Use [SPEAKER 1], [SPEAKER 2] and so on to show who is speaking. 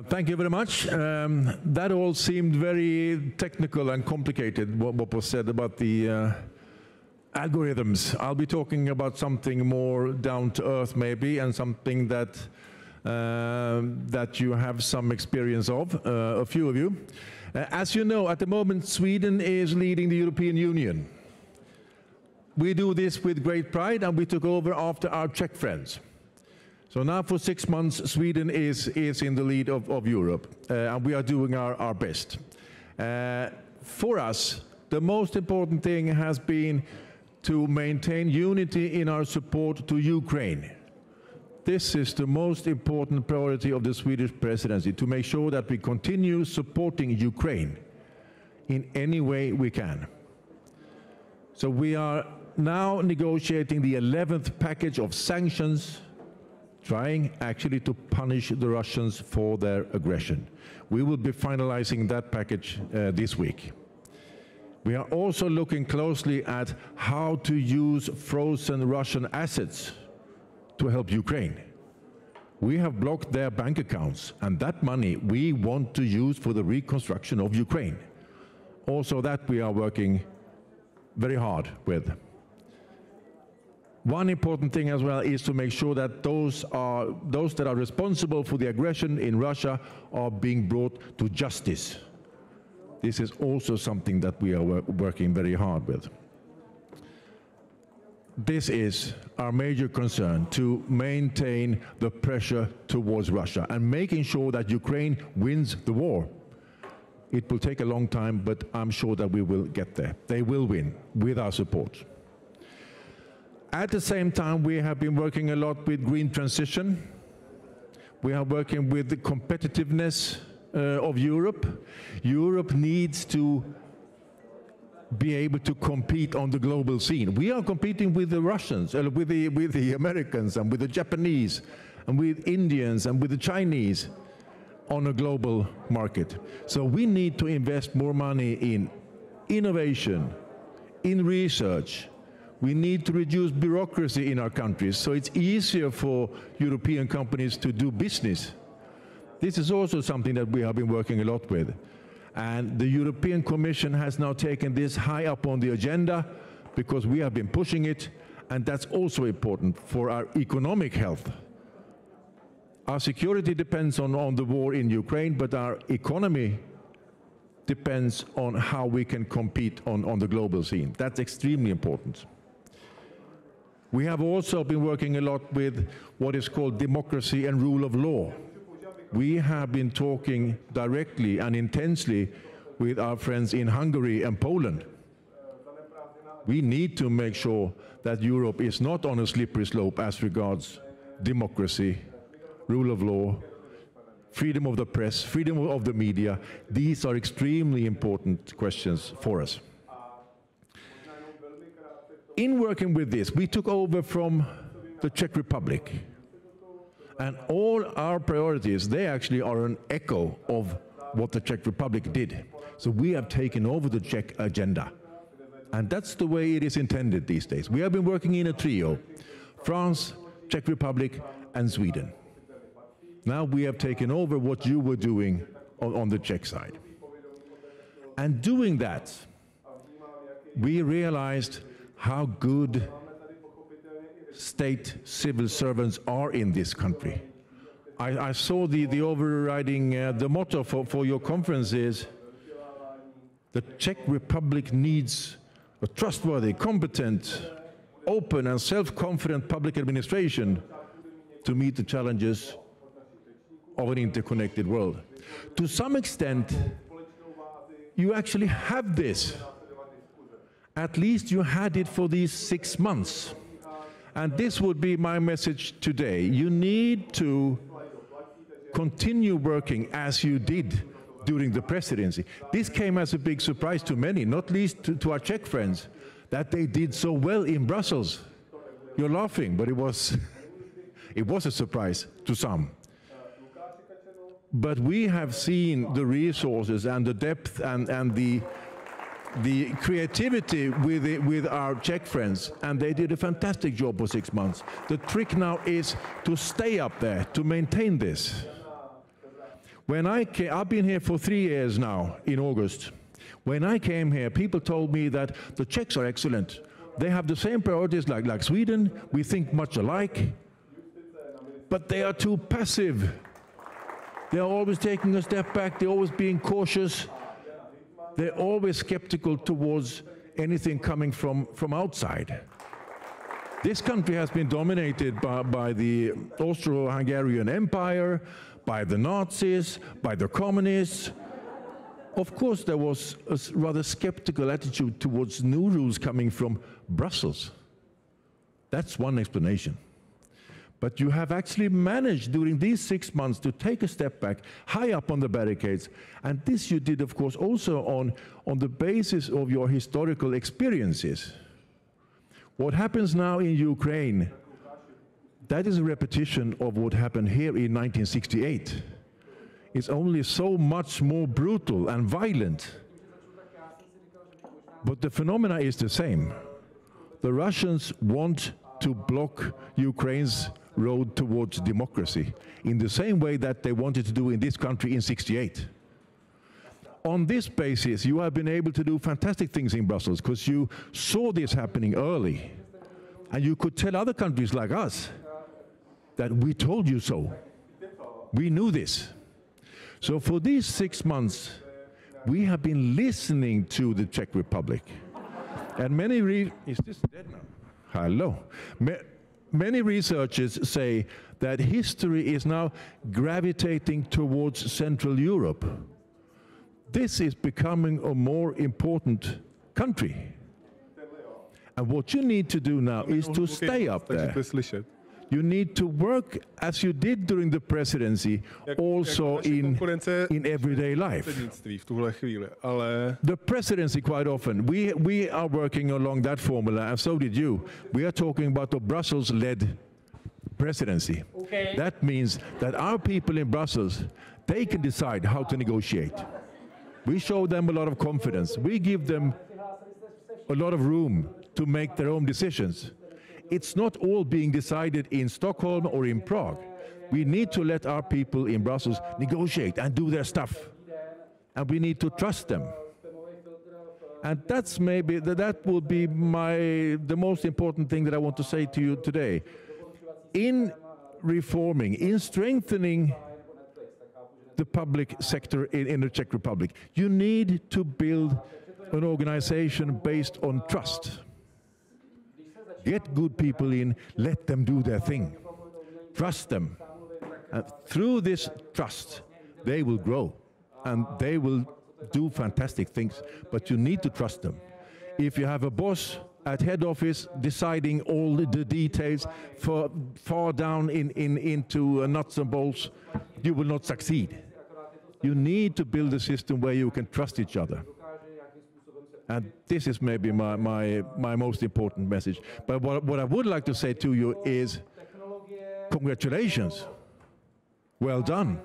[SPEAKER 1] Thank you very much. That all seemed very technical and complicated, what was said about the algorithms. I'll be talking about something more down to earth maybe, and something that you have some experience of, a few of you. As you know, at the moment Sweden is leading the European Union. We do this with great pride, and we took over after our Czech friends. So now for 6 months, Sweden is in the lead of Europe, and we are doing our best. For us, the most important thing has been to maintain unity in our support to Ukraine. This is the most important priority of the Swedish presidency, to make sure that we continue supporting Ukraine in any way we can. So we are now negotiating the 11th package of sanctions, trying actually to punish the Russians for their aggression. We will be finalizing that package this week. We are also looking closely at how to use frozen Russian assets to help Ukraine. We have blocked their bank accounts, and that money we want to use for the reconstruction of Ukraine. Also that we are working very hard with. One important thing as well is to make sure that those that are responsible for the aggression in Russia are being brought to justice. This is also something that we are working very hard with. This is our major concern, to maintain the pressure towards Russia and making sure that Ukraine wins the war. It will take a long time, but I'm sure that we will get there. They will win with our support. At the same time, we have been working a lot with green transition. We are working with the competitiveness of Europe. Europe needs to be able to compete on the global scene. We are competing with the Russians, with the Americans, and with the Japanese, and with Indians, and with the Chinese on a global market. So we need to invest more money in innovation, in research. We need to reduce bureaucracy in our countries, so it's easier for European companies to do business. This is also something that we have been working a lot with. And the European Commission has now taken this high up on the agenda, because we have been pushing it, and that's also important for our economic health. Our security depends on the war in Ukraine, but our economy depends on how we can compete on the global scene. That's extremely important. We have also been working a lot with what is called democracy and rule of law. We have been talking directly and intensely with our friends in Hungary and Poland. We need to make sure that Europe is not on a slippery slope as regards democracy, rule of law, freedom of the press, freedom of the media. These are extremely important questions for us. In working with this, we took over from the Czech Republic. And all our priorities, they actually are an echo of what the Czech Republic did. So we have taken over the Czech agenda. And that's the way it is intended these days. We have been working in a trio: France, Czech Republic, and Sweden. Now we have taken over what you were doing on the Czech side. And doing that, we realized how good state civil servants are in this country. I saw the overriding, the motto for your conference is, the Czech Republic needs a trustworthy, competent, open and self-confident public administration to meet the challenges of an interconnected world. To some extent, you actually have this. At least you had it for these 6 months. And this would be my message today. You need to continue working as you did during the presidency. This came as a big surprise to many, not least to our Czech friends, that they did so well in Brussels. You're laughing, but it was a surprise to some. But we have seen the resources and the depth and the creativity with our Czech friends, and they did a fantastic job for 6 months. The trick now is to stay up there, to maintain this. When I've been here for 3 years now, in August. When I came here, people told me that the Czechs are excellent. They have the same priorities like Sweden. We think much alike. But they are too passive. They are always taking a step back. They're always being cautious. They're always skeptical towards anything coming from outside. This country has been dominated by the Austro-Hungarian Empire, by the Nazis, by the communists. Of course, there was a rather skeptical attitude towards new rules coming from Brussels. That's one explanation. But you have actually managed during these 6 months to take a step back, high up on the barricades. And this you did, of course, also on the basis of your historical experiences. What happens now in Ukraine, that is a repetition of what happened here in 1968. It's only so much more brutal and violent. But the phenomena is the same. The Russians want to block Ukraine's road towards democracy in the same way that they wanted to do in this country in '68. On this basis, you have been able to do fantastic things in Brussels because you saw this happening early. And you could tell other countries like us that we told you so. We knew this. So for these 6 months, we have been listening to the Czech Republic. And is this dead now? Hello. Many researchers say that history is now gravitating towards Central Europe. This is becoming a more important country. And what you need to do now is to stay up there. You need to work as you did during the presidency, also in everyday life. The presidency, quite often, we are working along that formula, and so did you. We are talking about a Brussels-led presidency. Okay. That means that our people in Brussels, they can decide how to negotiate. We show them a lot of confidence. We give them a lot of room to make their own decisions. It's not all being decided in Stockholm or in Prague. We need to let our people in Brussels negotiate and do their stuff. And we need to trust them. And that's maybe, that will be the most important thing that I want to say to you today. In reforming, in strengthening the public sector in the Czech Republic, you need to build an organization based on trust. Get good people in, let them do their thing. Trust them. And through this trust, they will grow and they will do fantastic things, but you need to trust them. If you have a boss at head office deciding all the details far down into nuts and bolts, you will not succeed. You need to build a system where you can trust each other. And this is maybe my most important message. But what I would like to say to you is, congratulations. Well done.